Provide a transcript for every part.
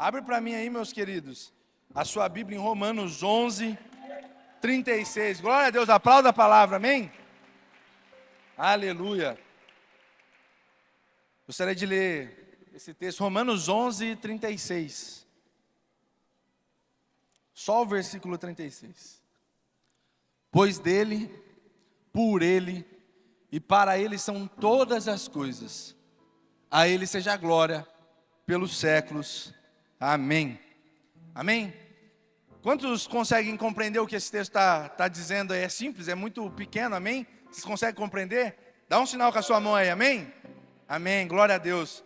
Abre para mim aí, meus queridos, a sua Bíblia em Romanos 11, 36. Glória a Deus, aplauda a palavra, amém? Aleluia. Gostaria de ler esse texto, Romanos 11, 36. Só o versículo 36. Pois dele, por ele e para ele são todas as coisas. A ele seja a glória pelos séculos. Amém. Amém? Quantos conseguem compreender o que esse texto está dizendo aí? É simples, é muito pequeno, amém? Vocês conseguem compreender? Dá um sinal com a sua mão aí, amém? Amém, glória a Deus.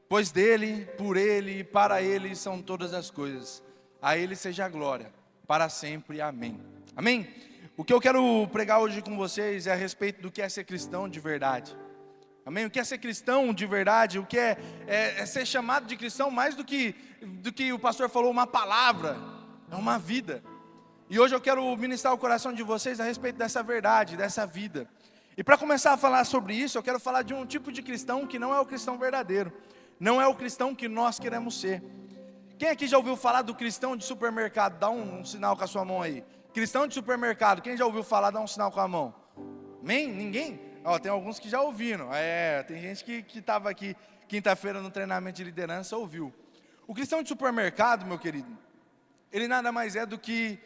Pois dele, por ele e para ele são todas as coisas. A ele seja a glória, para sempre, amém. Amém? O que eu quero pregar hoje com vocês é a respeito do que é ser cristão de verdade. Amém? O que é ser cristão de verdade? O que é ser chamado de cristão mais do que o pastor falou, uma palavra, é uma vida. E hoje eu quero ministrar o coração de vocês a respeito dessa verdade, dessa vida. E para começar a falar sobre isso, eu quero falar de um tipo de cristão que não é o cristão verdadeiro, não é o cristão que nós queremos ser. Quem aqui já ouviu falar do cristão de supermercado? Dá um sinal com a sua mão aí. Cristão de supermercado, quem já ouviu falar, dá um sinal com a mão. Amém? Ninguém? Ó, tem alguns que já ouviram. Tem gente que estava aqui quinta-feira no treinamento de liderança, ouviu. O cristão de supermercado, meu querido, ele nada mais é do que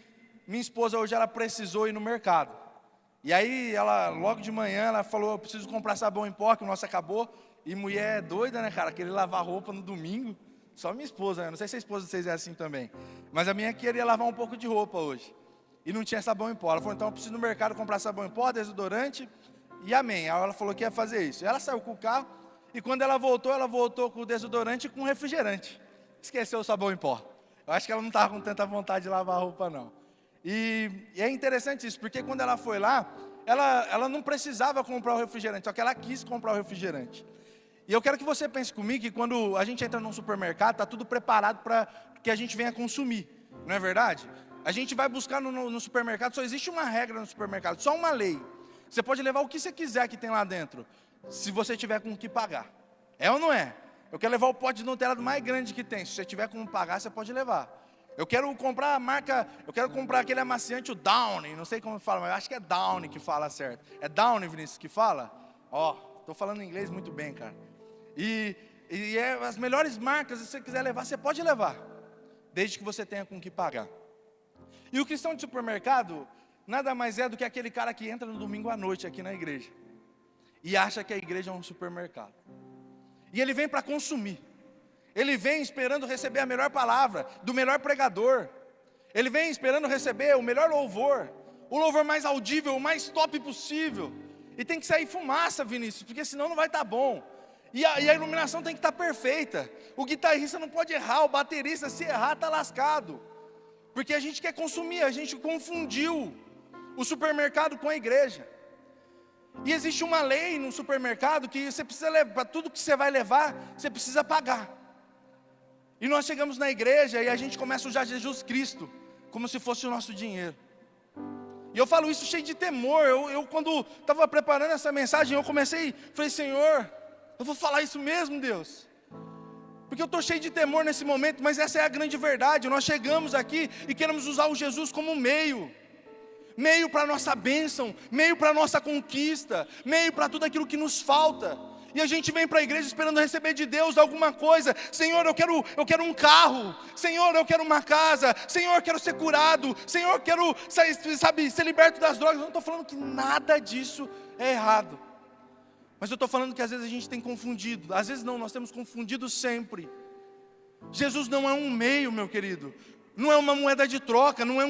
minha esposa hoje, ela precisou ir no mercado. E aí, ela, logo de manhã, ela falou, eu preciso comprar sabão em pó, que o nosso acabou. E mulher é doida, né, cara? Querer lavar roupa no domingo. Só minha esposa, né? Não sei se a esposa de vocês é assim também. Mas a minha queria lavar um pouco de roupa hoje. E não tinha sabão em pó. Ela falou, então eu preciso ir no mercado comprar sabão em pó, desodorante. E amém. Aí ela falou que ia fazer isso. Ela saiu com o carro. E quando ela voltou com o desodorante e com o refrigerante. Esqueceu o sabão em pó. Eu acho que ela não estava com tanta vontade de lavar a roupa, não. E é interessante isso, porque quando ela foi lá, ela não precisava comprar o refrigerante, só que ela quis comprar o refrigerante. E eu quero que você pense comigo que quando a gente entra num supermercado, está tudo preparado para que a gente venha consumir, não é verdade? A gente vai buscar no supermercado, só existe uma regra no supermercado, só uma lei. Você pode levar o que você quiser que tem lá dentro, se você tiver com o que pagar. É ou não é? Eu quero levar o pote de Nutella do mais grande que tem, se você tiver com o que pagar, você pode levar. Eu quero comprar a marca, eu quero comprar aquele amaciante, o Downy, não sei como fala, mas eu acho que é Downy que fala certo. É Downy, Vinícius, que fala? Ó, estou falando inglês muito bem, cara. E as melhores marcas, se você quiser levar, você pode levar, desde que você tenha com o que pagar. E o cristão de supermercado, nada mais é do que aquele cara que entra no domingo à noite aqui na igreja, e acha que a igreja é um supermercado. E ele vem para consumir. Ele vem esperando receber a melhor palavra, do melhor pregador. Ele vem esperando receber o melhor louvor, o louvor mais audível, o mais top possível. E tem que sair fumaça, Vinícius, porque senão não vai estar bom. E a iluminação tem que estar perfeita. O guitarrista não pode errar, o baterista, se errar, está lascado. Porque a gente quer consumir, a gente confundiu o supermercado com a igreja. E existe uma lei no supermercado que você precisa levar, para tudo que você vai levar, você precisa pagar. E nós chegamos na igreja e a gente começa a usar Jesus Cristo como se fosse o nosso dinheiro. E eu falo isso cheio de temor. Eu quando estava preparando essa mensagem, eu falei, Senhor, eu vou falar isso mesmo, Deus. Porque eu estou cheio de temor nesse momento, mas essa é a grande verdade. Nós chegamos aqui e queremos usar o Jesus como meio para a nossa bênção, meio para a nossa conquista, meio para tudo aquilo que nos falta. E a gente vem para a igreja esperando receber de Deus alguma coisa. Senhor, eu quero um carro. Senhor, eu quero uma casa. Senhor, eu quero ser curado. Senhor, eu quero, ser liberto das drogas. Eu não estou falando que nada disso é errado. Mas eu estou falando que às vezes a gente tem confundido. Às vezes não, nós temos confundido sempre. Jesus não é um meio, meu querido. Não é uma moeda de troca, não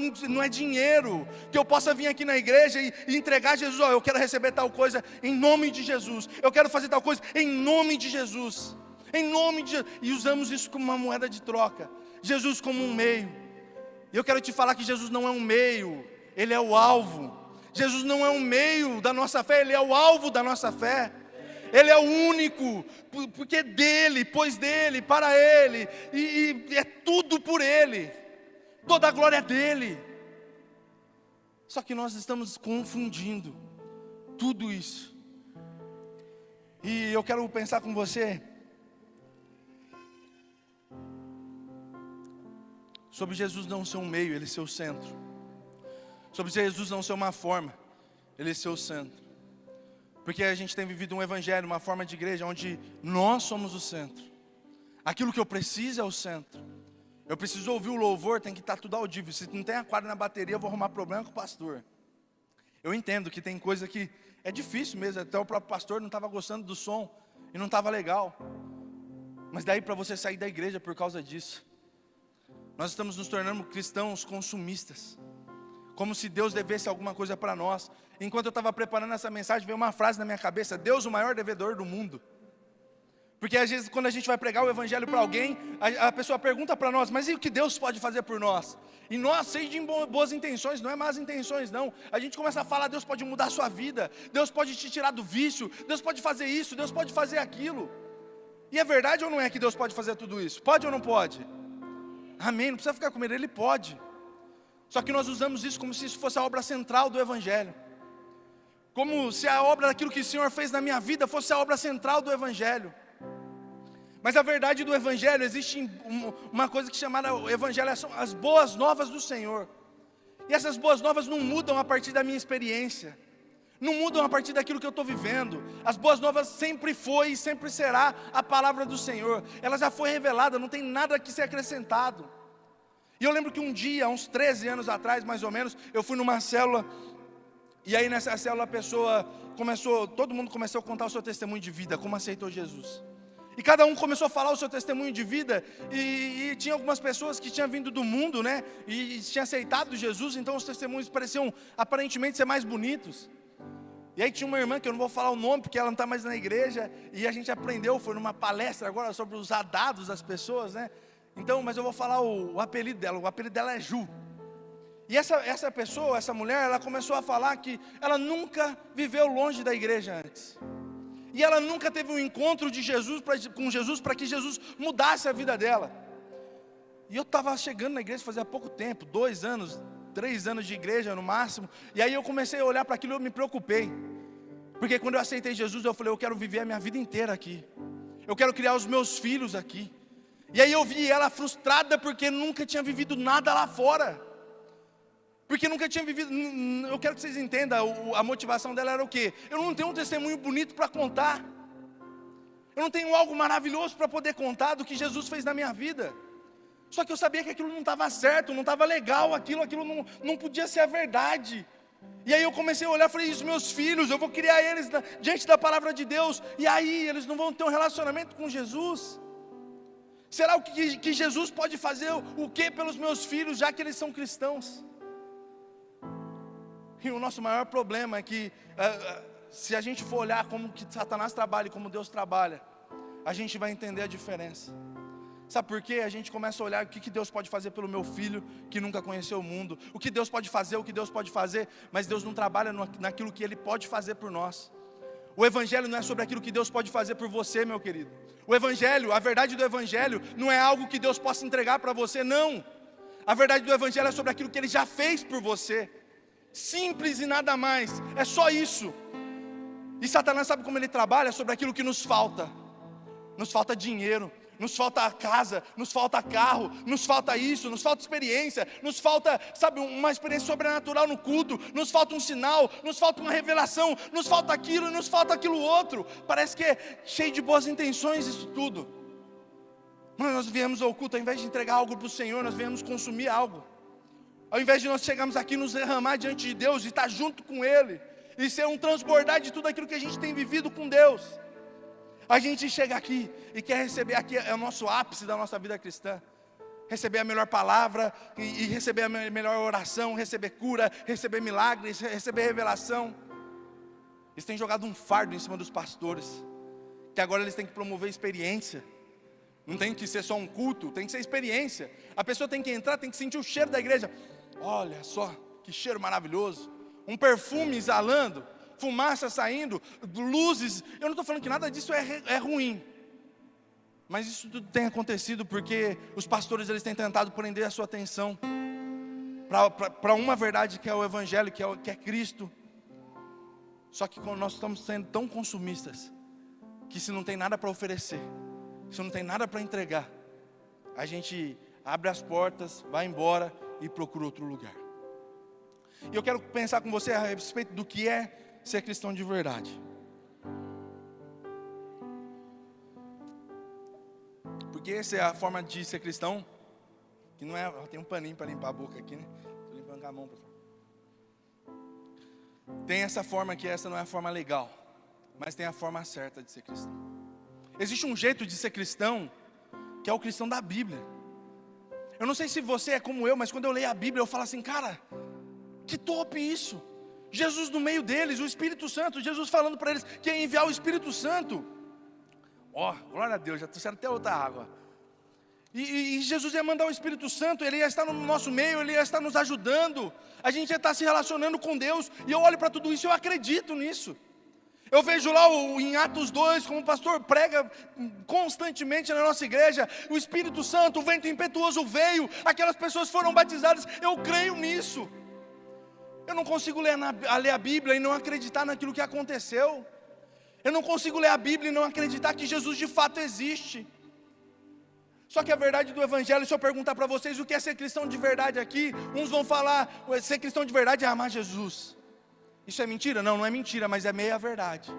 é dinheiro, que eu possa vir aqui na igreja e entregar a Jesus, eu quero receber tal coisa em nome de Jesus, eu quero fazer tal coisa em nome de Jesus, e usamos isso como uma moeda de troca, Jesus como um meio. E eu quero te falar que Jesus não é um meio, Ele é o alvo. Jesus não é um meio da nossa fé, Ele é o alvo da nossa fé. Ele é o único, porque dele, pois dele, para Ele, e é tudo por Ele. Toda a glória é dele. Só que nós estamos confundindo tudo isso. E eu quero pensar com você sobre Jesus não ser um meio, Ele ser o centro. Sobre Jesus não ser uma forma, Ele ser o centro. Porque a gente tem vivido um evangelho, uma forma de igreja, onde nós somos o centro. Aquilo que eu preciso é o centro. Eu preciso ouvir o louvor, tem que estar tudo audível. Se não tem aquário na bateria, eu vou arrumar problema com o pastor. Eu entendo que tem coisa que é difícil mesmo, até o próprio pastor não estava gostando do som, e não estava legal. Mas daí para você sair da igreja por causa disso. Nós estamos nos tornando cristãos consumistas. Como se Deus devesse alguma coisa para nós. Enquanto eu estava preparando essa mensagem, veio uma frase na minha cabeça: Deus, o maior devedor do mundo. Porque às vezes quando a gente vai pregar o evangelho para alguém, a pessoa pergunta para nós: mas e o que Deus pode fazer por nós? E nós, cheios de boas intenções, não é más intenções não. A gente começa a falar: Deus pode mudar a sua vida, Deus pode te tirar do vício, Deus pode fazer isso, Deus pode fazer aquilo. E é verdade ou não é que Deus pode fazer tudo isso? Pode ou não pode? Amém, não precisa ficar com medo, Ele pode. Só que nós usamos isso como se isso fosse a obra central do evangelho. Como se a obra daquilo que o Senhor fez na minha vida fosse a obra central do evangelho. Mas a verdade do evangelho, existe uma coisa que chamada o evangelho são as boas novas do Senhor. E essas boas novas não mudam a partir da minha experiência. Não mudam a partir daquilo que eu estou vivendo. As boas novas sempre foi e sempre será a palavra do Senhor. Ela já foi revelada, não tem nada que ser acrescentado. E eu lembro que um dia, uns 13 anos atrás mais ou menos, eu fui numa célula. E aí nessa célula a pessoa todo mundo começou a contar o seu testemunho de vida, como aceitou Jesus. E cada um começou a falar o seu testemunho de vida. E tinha algumas pessoas que tinham vindo do mundo, né? E tinham aceitado Jesus, então os testemunhos pareciam aparentemente ser mais bonitos. E aí tinha uma irmã, que eu não vou falar o nome, porque ela não está mais na igreja. E a gente aprendeu, foi numa palestra agora sobre os dados das pessoas, né? Então, mas eu vou falar o apelido dela é Ju. E essa pessoa, essa mulher, ela começou a falar que ela nunca viveu longe da igreja antes. E ela nunca teve um encontro de Jesus com Jesus para que Jesus mudasse a vida dela. E eu estava chegando na igreja fazia pouco tempo, 2 anos, 3 anos de igreja no máximo. E aí eu comecei a olhar para aquilo e eu me preocupei. Porque quando eu aceitei Jesus, eu falei: eu quero viver a minha vida inteira aqui. Eu quero criar os meus filhos aqui. E aí eu vi ela frustrada porque nunca tinha vivido nada lá fora. Porque nunca tinha vivido. Eu quero que vocês entendam, a motivação dela era o quê? Eu não tenho um testemunho bonito para contar. Eu não tenho algo maravilhoso para poder contar do que Jesus fez na minha vida. Só que eu sabia que aquilo não estava certo, não estava legal, aquilo não podia ser a verdade. E aí eu comecei a olhar e falei: os meus filhos, eu vou criar eles diante da palavra de Deus. E aí eles não vão ter um relacionamento com Jesus. Será que Jesus pode fazer o que pelos meus filhos, já que eles são cristãos? E o nosso maior problema é que, se a gente for olhar como que Satanás trabalha e como Deus trabalha, a gente vai entender a diferença. Sabe por quê? A gente começa a olhar o que Deus pode fazer pelo meu filho que nunca conheceu o mundo. O que Deus pode fazer, mas Deus não trabalha naquilo que Ele pode fazer por nós. O Evangelho não é sobre aquilo que Deus pode fazer por você, meu querido. O Evangelho, a verdade do Evangelho não é algo que Deus possa entregar para você, não. A verdade do Evangelho é sobre aquilo que Ele já fez por você. Simples e nada mais, é só isso. E Satanás sabe como ele trabalha? Sobre aquilo que nos falta. Nos falta dinheiro, nos falta casa, nos falta carro, nos falta isso, nos falta experiência, nos falta, sabe, uma experiência sobrenatural no culto, nos falta um sinal, nos falta uma revelação, nos falta aquilo e nos falta aquilo outro. Parece que é cheio de boas intenções isso tudo. Mas nós viemos ao culto, ao invés de entregar algo para o Senhor, nós viemos consumir algo. Ao invés de nós chegarmos aqui, nos derramar diante de Deus e estar junto com Ele, e ser um transbordar de tudo aquilo que a gente tem vivido com Deus, a gente chega aqui e quer receber, aqui é o nosso ápice da nossa vida cristã, receber a melhor palavra, e receber a melhor oração, receber cura, receber milagres, receber revelação. Eles têm jogado um fardo em cima dos pastores, que agora eles têm que promover experiência. Não tem que ser só um culto, tem que ser experiência. A pessoa tem que entrar, tem que sentir o cheiro da igreja. Olha só, que cheiro maravilhoso. Um perfume exalando, fumaça saindo, luzes. Eu não estou falando que nada disso é ruim. Mas isso tudo tem acontecido porque os pastores, eles têm tentado prender a sua atenção para uma verdade que é o Evangelho, que é Cristo. Só que quando nós estamos sendo tão consumistas, que se não tem nada para oferecer, se não tem nada para entregar, a gente abre as portas, vai embora e procura outro lugar. E eu quero pensar com você a respeito do que é ser cristão de verdade. Porque essa é a forma de ser cristão, que não é... Tem um paninho para limpar a boca aqui, né? Estou limpando com a mão, pessoal. Tem essa forma que essa não é a forma legal, mas tem a forma certa de ser cristão. Existe um jeito de ser cristão, que é o cristão da Bíblia. Eu não sei se você é como eu, mas quando eu leio a Bíblia eu falo assim, cara, que top isso. Jesus no meio deles, o Espírito Santo, Jesus falando para eles que ia enviar o Espírito Santo. Glória a Deus, já trouxeram até outra água. E Jesus ia mandar o Espírito Santo, Ele ia estar no nosso meio, Ele ia estar nos ajudando. A gente ia estar se relacionando com Deus. E eu olho para tudo isso e eu acredito nisso. Eu vejo lá em Atos 2, como o pastor prega constantemente na nossa igreja, o Espírito Santo, o vento impetuoso veio, aquelas pessoas foram batizadas. Eu creio nisso. Eu não consigo ler a Bíblia e não acreditar naquilo que aconteceu. Eu não consigo ler a Bíblia e não acreditar que Jesus de fato existe. Só que a verdade do Evangelho, se eu perguntar para vocês o que é ser cristão de verdade aqui, uns vão falar, ser cristão de verdade é amar Jesus. Isso é mentira? Não, não é mentira, mas é meia verdade.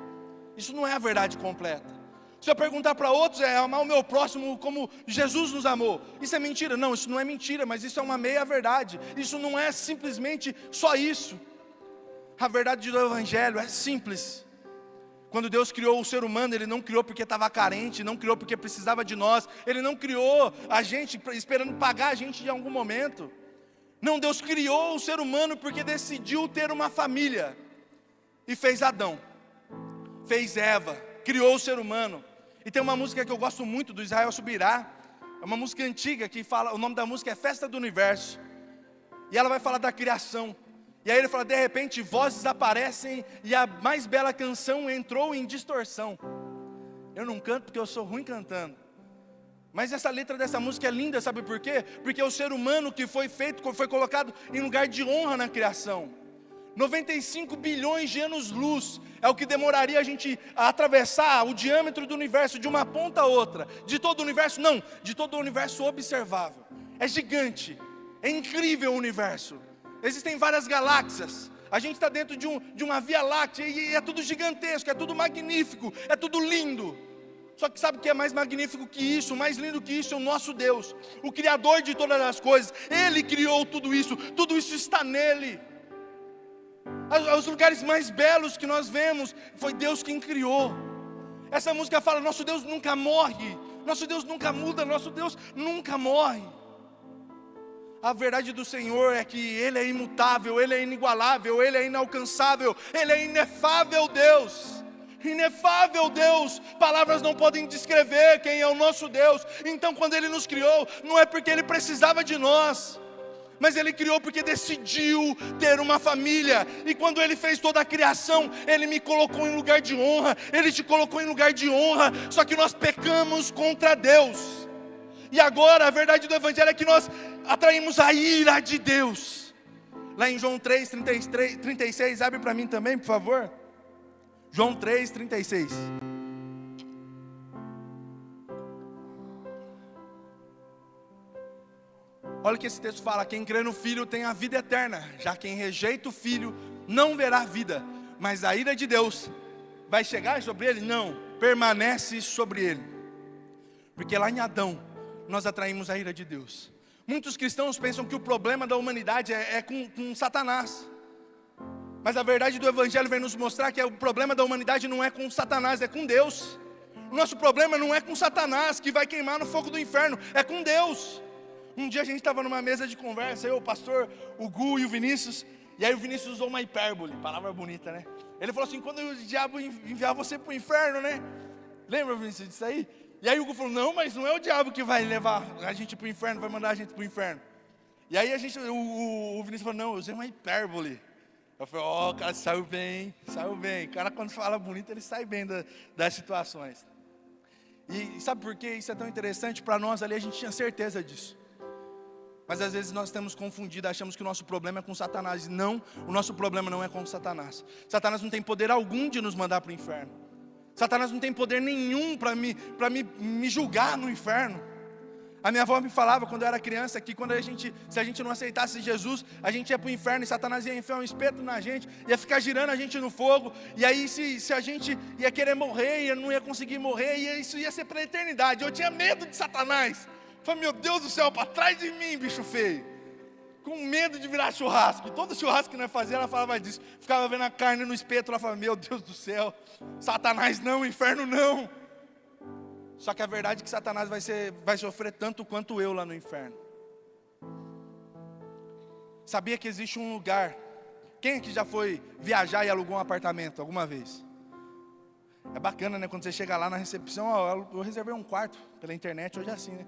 Isso não é a verdade completa. Se eu perguntar para outros, é amar o meu próximo como Jesus nos amou. Isso é mentira? Não, isso não é mentira, mas isso é uma meia verdade. Isso não é simplesmente só isso. A verdade do Evangelho é simples. Quando Deus criou o ser humano, Ele não criou porque estava carente, não criou porque precisava de nós. Ele não criou a gente esperando pagar a gente em algum momento. Não, Deus criou o ser humano porque decidiu ter uma família. E fez Adão, fez Eva, criou o ser humano. E tem uma música que eu gosto muito, do Israel Subirá. É uma música antiga que fala, o nome da música é Festa do Universo. E ela vai falar da criação. E aí ele fala, de repente vozes aparecem e a mais bela canção entrou em distorção. Eu não canto porque eu sou ruim cantando. Mas essa letra dessa música é linda, sabe por quê? Porque o ser humano que foi feito, foi colocado em lugar de honra na criação. 95 bilhões de anos-luz é o que demoraria a gente a atravessar o diâmetro do universo de uma ponta a outra. De todo o universo? Não, de todo o universo observável. É gigante, é incrível o universo. Existem várias galáxias. A gente está dentro de uma Via Láctea e é tudo gigantesco, é tudo magnífico, é tudo lindo. Só que sabe o que é mais magnífico que isso, mais lindo que isso? É o nosso Deus, o Criador de todas as coisas. Ele criou tudo isso está nele. Os lugares mais belos que nós vemos, foi Deus quem criou. Essa música fala, nosso Deus nunca morre, nosso Deus nunca muda, nosso Deus nunca morre. A verdade do Senhor é que Ele é imutável, Ele é inigualável, Ele é inalcançável, Ele é inefável Deus. Inefável Deus, palavras não podem descrever quem é o nosso Deus. Então quando Ele nos criou, não é porque Ele precisava de nós, mas Ele criou porque decidiu ter uma família. E quando Ele fez toda a criação, Ele me colocou em lugar de honra, Ele te colocou em lugar de honra. Só que nós pecamos contra Deus. E agora a verdade do Evangelho é que nós atraímos a ira de Deus. Lá em João 3, 36, abre para mim também, por favor. João 3, 36. Olha o que esse texto fala, quem crê no Filho tem a vida eterna, já quem rejeita o Filho não verá vida, mas a ira de Deus vai chegar sobre ele? Não, permanece sobre ele. Porque lá em Adão, nós atraímos a ira de Deus. Muitos cristãos pensam que o problema da humanidade é com Satanás. Mas a verdade do Evangelho vem nos mostrar que o problema da humanidade não é com Satanás, é com Deus. O nosso problema não é com Satanás, que vai queimar no fogo do inferno, é com Deus. Um dia a gente estava numa mesa de conversa, eu, o pastor, o Gu e o Vinícius. E aí o Vinícius usou uma hipérbole, palavra bonita, né? Ele falou assim, quando o diabo enviar você para o inferno, né? Lembra, Vinícius, disso aí? E aí o Gu falou, não, mas não é o diabo que vai levar a gente para o inferno, vai mandar a gente para o inferno. E aí o Vinícius falou, não, eu usei uma hipérbole. Eu falei, o cara saiu bem. O cara quando fala bonito, ele sai bem das situações. E sabe por que isso é tão interessante? Para nós ali, a gente tinha certeza disso. Mas às vezes nós estamos confundidos, achamos que o nosso problema é com Satanás. E não, o nosso problema não é com Satanás. Satanás não tem poder algum de nos mandar para o inferno. Satanás não tem poder nenhum para me julgar no inferno. A minha avó me falava quando eu era criança que se a gente não aceitasse Jesus, a gente ia para o inferno e Satanás ia enfiar um espeto na gente, ia ficar girando a gente no fogo, e aí se a gente ia querer morrer, não ia conseguir morrer, e isso ia ser para a eternidade. Eu tinha medo de Satanás. Falei, meu Deus do céu, para trás de mim, bicho feio. Com medo de virar churrasco. E todo churrasco que nós fazíamos, ela falava disso. Ficava vendo a carne no espeto, ela falava, meu Deus do céu, Satanás não, inferno não. Só que a verdade é que Satanás vai sofrer tanto quanto eu lá no inferno. Sabia que existe um lugar? Quem aqui já foi viajar e alugou um apartamento alguma vez? É bacana, né? Quando você chega lá na recepção, ó, eu reservei um quarto pela internet, hoje é assim, né?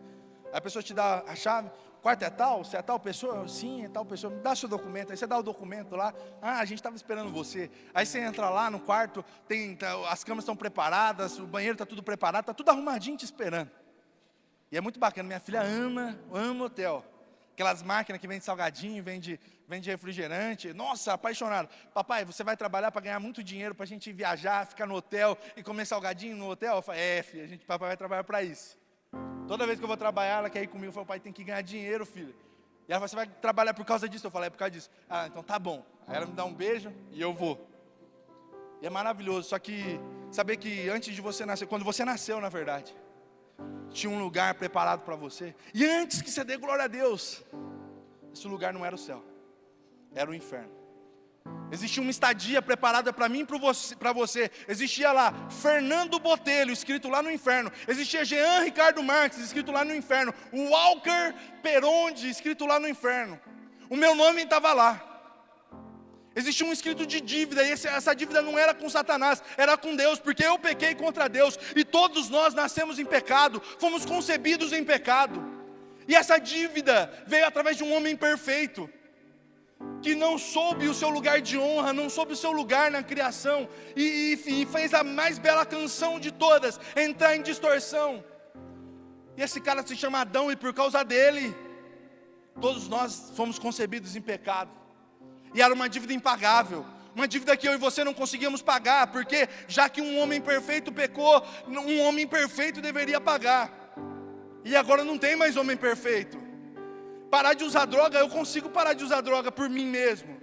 Aí a pessoa te dá a chave, o quarto é tal? Você é tal pessoa? Sim, é tal pessoa. Me dá seu documento. Aí você dá o documento lá. Ah, a gente estava esperando você. Aí você entra lá no quarto, as camas estão preparadas, o banheiro está tudo preparado, está tudo arrumadinho te esperando. E é muito bacana, minha filha ama hotel. Aquelas máquinas que vendem salgadinho, vende refrigerante. Nossa, apaixonado. Papai, você vai trabalhar para ganhar muito dinheiro, para a gente viajar, ficar no hotel e comer salgadinho no hotel? Eu falo, filha, papai vai trabalhar para isso. Toda vez que eu vou trabalhar, ela quer ir comigo. Eu falo, pai, tem que ganhar dinheiro, filho. E ela fala, você vai trabalhar por causa disso? Eu falo, é por causa disso. Ah, então tá bom. Aí ela me dá um beijo e eu vou. E é maravilhoso, só que saber que antes de você nascer, quando você nasceu, na verdade, tinha um lugar preparado para você. E antes que você dê glória a Deus, esse lugar não era o céu, era o inferno. Existia uma estadia preparada para mim e para você. Existia lá Fernando Botelho, escrito lá no inferno. Existia Jean Ricardo Marques, escrito lá no inferno. O Walker Peronde, escrito lá no inferno. O meu nome estava lá. Existia um escrito de dívida, e essa dívida não era com Satanás, era com Deus, porque eu pequei contra Deus, e todos nós nascemos em pecado, fomos concebidos em pecado. E essa dívida veio através de um homem perfeito, que não soube o seu lugar de honra, não soube o seu lugar na criação, e fez a mais bela canção de todas, entrar em distorção. E esse cara se chama Adão, e por causa dele, todos nós fomos concebidos em pecado. E era uma dívida impagável, uma dívida que eu e você não conseguíamos pagar, porque já que um homem perfeito pecou, um homem perfeito deveria pagar. E agora não tem mais homem perfeito. Parar de usar droga, eu consigo parar de usar droga por mim mesmo.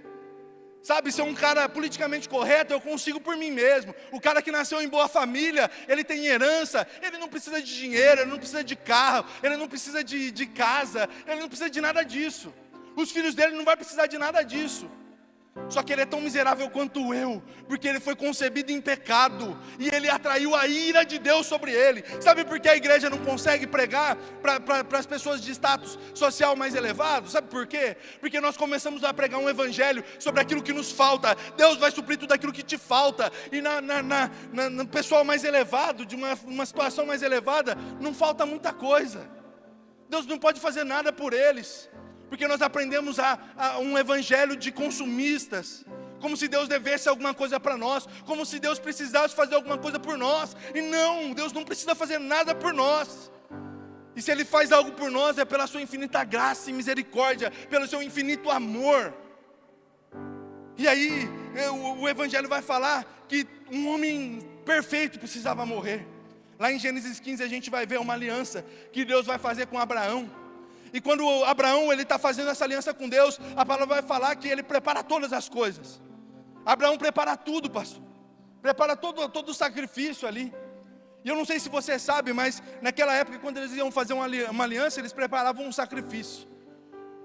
Sabe, ser um cara politicamente correto, eu consigo por mim mesmo. O cara que nasceu em boa família, ele tem herança, ele não precisa de dinheiro, ele não precisa de carro, ele não precisa de casa, ele não precisa de nada disso. Os filhos dele não vão precisar de nada disso. Só que ele é tão miserável quanto eu, porque ele foi concebido em pecado, e ele atraiu a ira de Deus sobre ele. Sabe por que a igreja não consegue pregar para as pessoas de status social mais elevado? Sabe por quê? Porque nós começamos a pregar um evangelho sobre aquilo que nos falta. Deus vai suprir tudo aquilo que te falta. E no pessoal mais elevado, de uma situação mais elevada, não falta muita coisa. Deus não pode fazer nada por eles, porque nós aprendemos a um evangelho de consumistas, como se Deus devesse alguma coisa para nós, como se Deus precisasse fazer alguma coisa por nós. E não, Deus não precisa fazer nada por nós. E se Ele faz algo por nós, é pela sua infinita graça e misericórdia, pelo seu infinito amor. E aí, o evangelho vai falar que um homem perfeito precisava morrer. Lá em Gênesis 15 a gente vai ver uma aliança que Deus vai fazer com Abraão. E quando Abraão está fazendo essa aliança com Deus, a palavra vai falar que ele prepara todas as coisas. Abraão prepara tudo, pastor. Prepara todo o sacrifício ali. E eu não sei se você sabe, mas naquela época, quando eles iam fazer uma aliança, eles preparavam um sacrifício.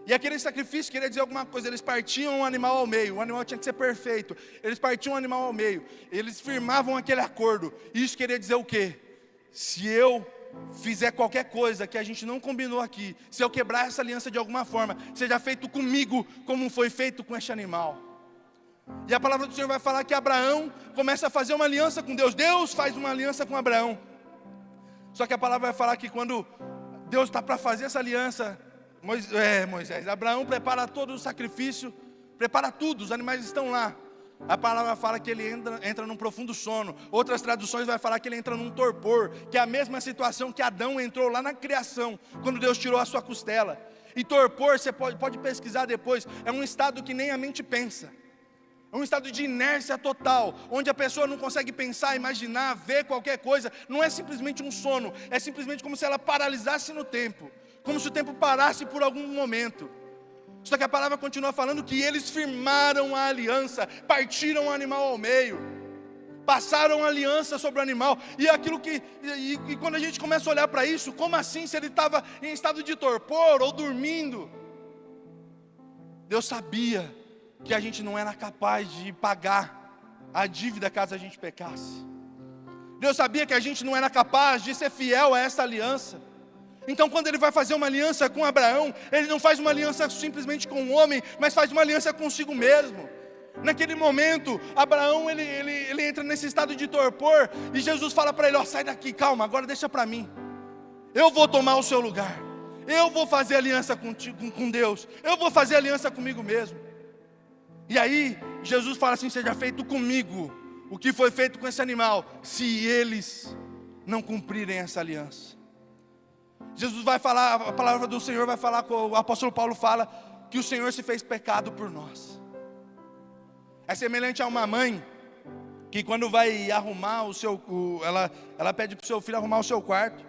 E aquele sacrifício queria dizer alguma coisa. Eles partiam um animal ao meio, o animal tinha que ser perfeito. Eles partiam um animal ao meio, eles firmavam aquele acordo. Isso queria dizer o quê? Se eu fizer qualquer coisa que a gente não combinou aqui, se eu quebrar essa aliança de alguma forma, seja feito comigo como foi feito com este animal. E a palavra do Senhor vai falar que Abraão começa a fazer uma aliança com Deus. Deus faz uma aliança com Abraão. Só que a palavra vai falar que quando Deus está para fazer essa aliança, Moisés, Abraão prepara todo o sacrifício, prepara tudo, os animais estão lá. A palavra fala que ele entra num profundo sono. Outras traduções vai falar que ele entra num torpor, que é a mesma situação que Adão entrou lá na criação, quando Deus tirou a sua costela. E torpor, você pode pesquisar depois, é um estado que nem a mente pensa. É um estado de inércia total, onde a pessoa não consegue pensar, imaginar, ver qualquer coisa. Não é simplesmente um sono, é simplesmente como se ela paralisasse no tempo. como se o tempo parasse por algum momento. Só que a palavra continua falando que eles firmaram a aliança, partiram o animal ao meio, passaram a aliança sobre o animal. E aquilo e quando a gente começa a olhar para isso, como assim se ele estava em estado de torpor ou dormindo? Deus sabia que a gente não era capaz de pagar a dívida caso a gente pecasse. Deus sabia que a gente não era capaz de ser fiel a essa aliança. Então quando ele vai fazer uma aliança com Abraão, ele não faz uma aliança simplesmente com um homem, mas faz uma aliança consigo mesmo. Naquele momento, Abraão ele entra nesse estado de torpor, e Jesus fala para ele, ó, sai daqui, calma, agora deixa para mim. Eu vou tomar o seu lugar. Eu vou fazer aliança com Deus. Eu vou fazer aliança comigo mesmo. E aí, Jesus fala assim, seja feito comigo o que foi feito com esse animal, se eles não cumprirem essa aliança. Jesus vai falar, a palavra do Senhor vai falar, o apóstolo Paulo fala, que o Senhor se fez pecado por nós. É semelhante a uma mãe, que quando vai arrumar ela pede para o seu filho arrumar o seu quarto.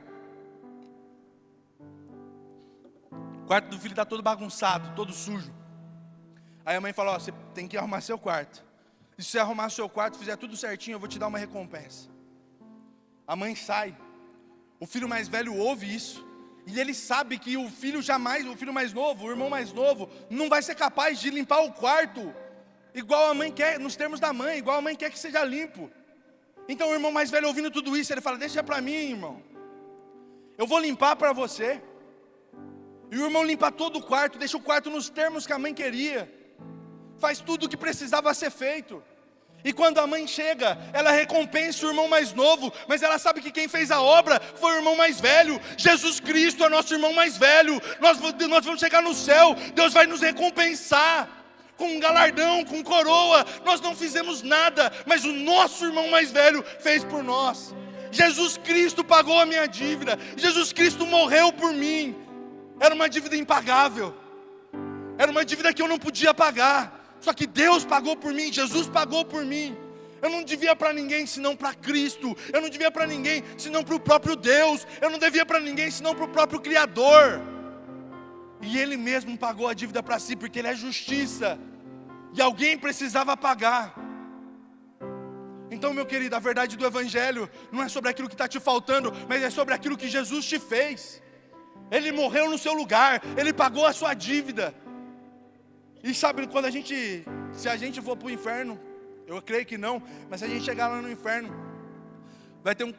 O quarto do filho está todo bagunçado, todo sujo. Aí a mãe fala, ó, você tem que arrumar seu quarto. E se você arrumar seu quarto, fizer tudo certinho, eu vou te dar uma recompensa. A mãe sai. O filho mais velho ouve isso. E ele sabe que o filho mais novo, o irmão mais novo, não vai ser capaz de limpar o quarto igual a mãe quer, nos termos da mãe, igual a mãe quer que seja limpo. Então o irmão mais velho ouvindo tudo isso, ele fala, deixa para mim, irmão. Eu vou limpar para você. E o irmão limpa todo o quarto, deixa o quarto nos termos que a mãe queria. Faz tudo o que precisava ser feito. E quando a mãe chega, ela recompensa o irmão mais novo, mas ela sabe que quem fez a obra foi o irmão mais velho. Jesus Cristo é nosso irmão mais velho. Nós vamos chegar no céu, Deus vai nos recompensar com um galardão, com coroa. Nós não fizemos nada, mas o nosso irmão mais velho fez por nós. Jesus Cristo pagou a minha dívida. Jesus Cristo morreu por mim. Era uma dívida impagável. Era uma dívida que eu não podia pagar. Só que Deus pagou por mim, Jesus pagou por mim. Eu não devia para ninguém senão para Cristo. Eu não devia para ninguém senão para o próprio Deus. Eu não devia para ninguém senão para o próprio Criador. E Ele mesmo pagou a dívida para si, porque Ele é justiça. E alguém precisava pagar. Então, meu querido, a verdade do Evangelho não é sobre aquilo que está te faltando, mas é sobre aquilo que Jesus te fez. Ele morreu no seu lugar, Ele pagou a sua dívida. E sabe, se a gente for para o inferno, eu creio que não, mas se a gente chegar lá no inferno, vai ter um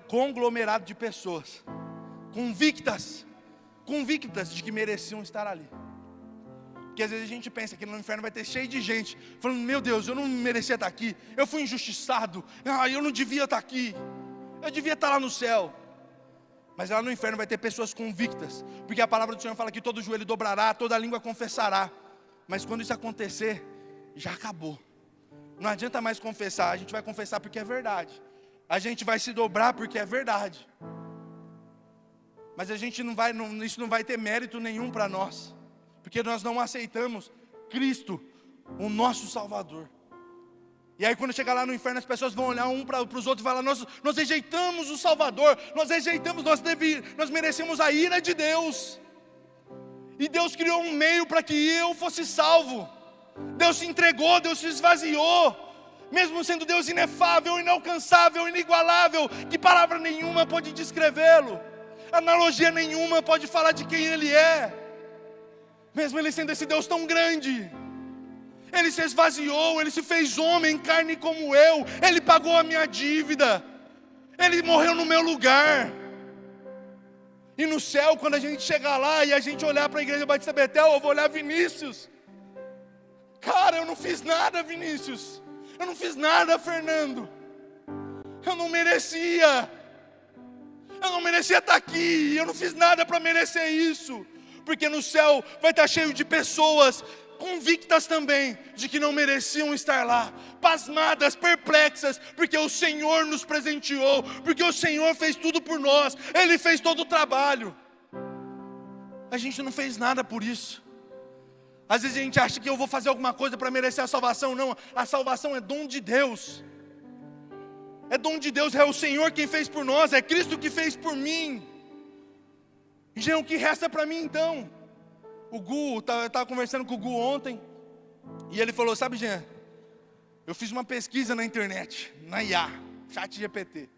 conglomerado de pessoas, convictas de que mereciam estar ali. Porque às vezes a gente pensa que no inferno vai ter cheio de gente, falando, meu Deus, eu não merecia estar aqui, eu fui injustiçado, eu não devia estar aqui, eu devia estar lá no céu. Mas lá no inferno vai ter pessoas convictas, porque a palavra do Senhor fala que todo joelho dobrará, toda língua confessará. Mas quando isso acontecer, já acabou. Não adianta mais confessar, a gente vai confessar porque é verdade. A gente vai se dobrar porque é verdade. Mas a gente isso não vai ter mérito nenhum para nós. Porque nós não aceitamos Cristo, o nosso Salvador. E aí quando chegar lá no inferno, as pessoas vão olhar um para os outros e falar, nós rejeitamos o Salvador, nós merecemos a ira de Deus. E Deus criou um meio para que eu fosse salvo. Deus se entregou, Deus se esvaziou. Mesmo sendo Deus inefável, inalcançável, inigualável, que palavra nenhuma pode descrevê-lo. Analogia nenhuma pode falar de quem Ele é. Mesmo Ele sendo esse Deus tão grande, Ele se esvaziou, Ele se fez homem, carne como eu. Ele pagou a minha dívida. Ele morreu no meu lugar. E no céu, quando a gente chegar lá e a gente olhar para a igreja Batista Betel, eu vou olhar Vinícius. Cara, eu não fiz nada, Vinícius. Eu não fiz nada, Fernando. Eu não merecia. Eu não merecia estar aqui. Eu não fiz nada para merecer isso. Porque no céu vai estar cheio de pessoas convictas também de que não mereciam estar lá, pasmadas, perplexas, porque o Senhor nos presenteou, porque o Senhor fez tudo por nós, Ele fez todo o trabalho. A gente não fez nada por isso. Às vezes a gente acha que eu vou fazer alguma coisa para merecer a salvação. Não, a salvação é dom de Deus. É dom de Deus, é o Senhor quem fez por nós, é Cristo que fez por mim. Jean, o que resta para mim então? O Gu, eu estava conversando com o Gu ontem, e ele falou, sabe, Jean, eu fiz uma pesquisa na internet, na IA, ChatGPT.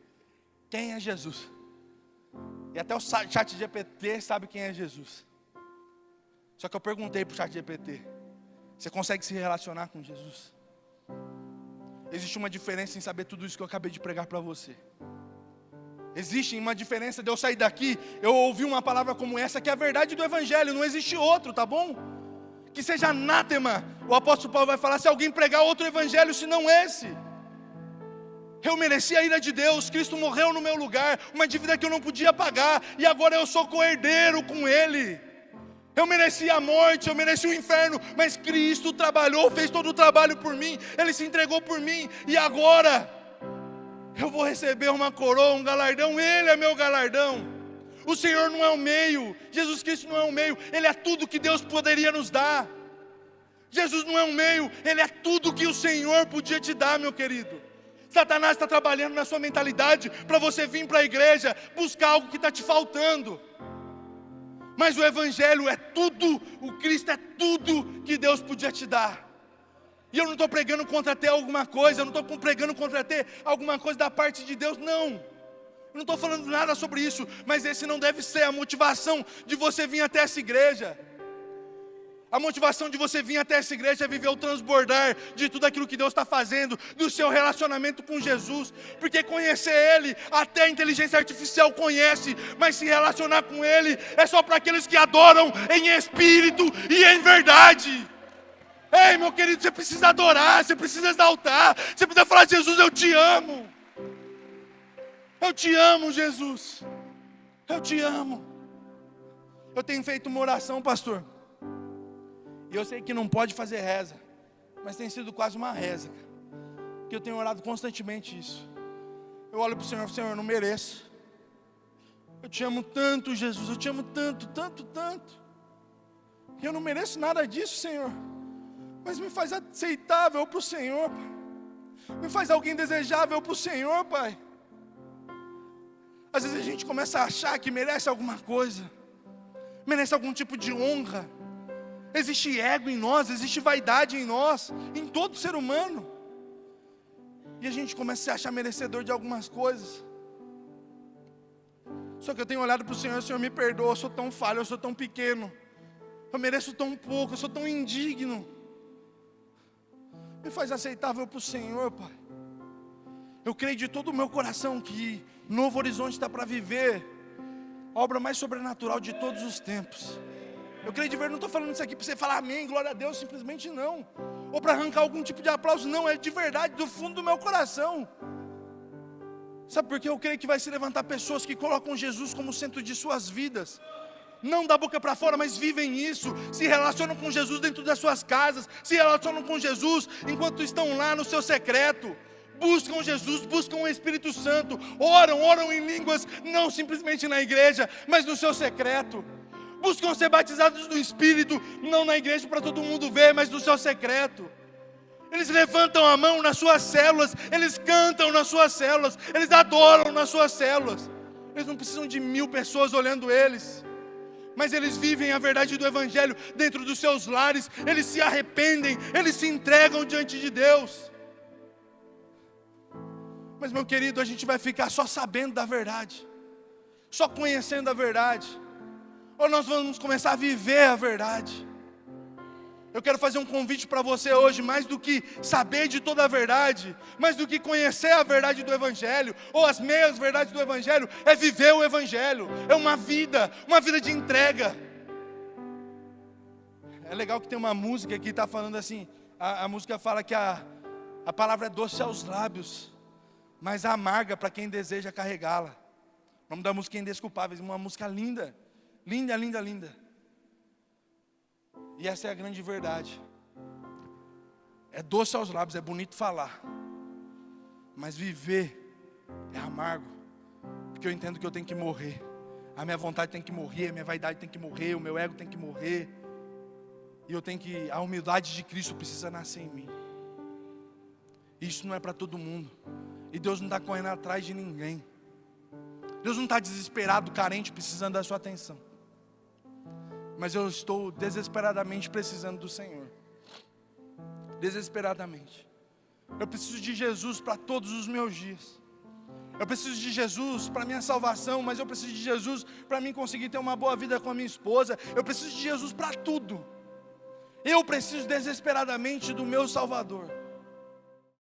Quem é Jesus? E até o ChatGPT sabe quem é Jesus. Só que eu perguntei para o ChatGPT, você consegue se relacionar com Jesus? Existe uma diferença em saber tudo isso que eu acabei de pregar para você. Existe uma diferença de eu sair daqui, eu ouvi uma palavra como essa, que é a verdade do Evangelho, não existe outro, tá bom? Que seja anátema, o apóstolo Paulo vai falar, se alguém pregar outro Evangelho, senão esse. Eu mereci a ira de Deus, Cristo morreu no meu lugar, uma dívida que eu não podia pagar, e agora eu sou co-herdeiro com Ele. Eu mereci a morte, eu mereci o inferno, mas Cristo trabalhou, fez todo o trabalho por mim, Ele se entregou por mim, e agora eu vou receber uma coroa, um galardão, Ele é meu galardão. O Senhor não é o meio, Jesus Cristo não é o meio, Ele é tudo que Deus poderia nos dar. Jesus não é um meio, Ele é tudo que o Senhor podia te dar, meu querido. Satanás está trabalhando na sua mentalidade para você vir para a igreja buscar algo que está te faltando. Mas o Evangelho é tudo, o Cristo é tudo que Deus podia te dar. E eu não estou pregando contra ter alguma coisa, eu não estou pregando contra ter alguma coisa da parte de Deus, não. Eu não estou falando nada sobre isso, mas esse não deve ser a motivação de você vir até essa igreja. A motivação de você vir até essa igreja é viver o transbordar de tudo aquilo que Deus está fazendo, do seu relacionamento com Jesus, porque conhecer Ele, até a inteligência artificial conhece, mas se relacionar com Ele é só para aqueles que adoram em espírito e em verdade. Ei, meu querido, você precisa adorar, você precisa exaltar, você precisa falar, Jesus, eu te amo. Eu te amo, Jesus. Eu te amo. Eu tenho feito uma oração, pastor. E eu sei que não pode fazer reza, mas tem sido quase uma reza, que eu tenho orado constantemente isso. Eu olho para o Senhor, Senhor, eu não mereço. Eu te amo tanto, Jesus, eu te amo tanto, tanto, tanto. E eu não mereço nada disso, Senhor. Mas me faz aceitável para o Senhor, Pai. Me faz alguém desejável para o Senhor, Pai. Às vezes a gente começa a achar que merece alguma coisa, merece algum tipo de honra. Existe ego em nós, existe vaidade em nós, em todo ser humano. E a gente começa a se achar merecedor de algumas coisas. Só que eu tenho olhado para o Senhor me perdoa, eu sou tão falho, eu sou tão pequeno. Eu mereço tão pouco, eu sou tão indigno. Me faz aceitável para o Senhor, Pai. Eu creio de todo o meu coração que Novo Horizonte está para viver a obra mais sobrenatural de todos os tempos. Eu creio de verdade, não estou falando isso aqui para você falar amém, glória a Deus, simplesmente não. Ou para arrancar algum tipo de aplauso, não, é de verdade, do fundo do meu coração. Sabe por quê? Eu creio que vai se levantar pessoas que colocam Jesus como centro de suas vidas. Não da boca para fora, mas vivem isso, se relacionam com Jesus dentro das suas casas, se relacionam com Jesus enquanto estão lá no seu secreto. Buscam Jesus, buscam o Espírito Santo, oram em línguas, não simplesmente na igreja, mas no seu secreto. Buscam ser batizados no Espírito, não na igreja para todo mundo ver, mas no seu secreto. Eles levantam a mão nas suas células, eles cantam nas suas células, eles adoram nas suas células. Eles não precisam de 1000 pessoas olhando eles, mas eles vivem a verdade do Evangelho dentro dos seus lares, eles se arrependem, eles se entregam diante de Deus. Mas, meu querido, a gente vai ficar só sabendo da verdade, só conhecendo a verdade, ou nós vamos começar a viver a verdade? Eu quero fazer um convite para você hoje, mais do que saber de toda a verdade, mais do que conhecer a verdade do Evangelho, ou as meias verdades do Evangelho, é viver o Evangelho, é uma vida de entrega. É legal que tem uma música que está falando assim, a música fala que a palavra é doce aos lábios, mas amarga para quem deseja carregá-la. O nome da música é Indesculpáveis, uma música linda, linda, linda, linda. E essa é a grande verdade. É doce aos lábios, é bonito falar, mas viver é amargo, porque eu entendo que eu tenho que morrer. A minha vontade tem que morrer, a minha vaidade tem que morrer, o meu ego tem que morrer. E eu tenho que, a humildade de Cristo precisa nascer em mim. Isso não é para todo mundo. E Deus não está correndo atrás de ninguém. Deus não está desesperado, carente, precisando da sua atenção. mas eu estou desesperadamente precisando do Senhor. Desesperadamente. Eu preciso de Jesus para todos os meus dias. Eu preciso de Jesus para minha salvação, mas eu preciso de Jesus para mim conseguir ter uma boa vida com a minha esposa. Eu preciso de Jesus para tudo. Eu preciso desesperadamente do meu Salvador.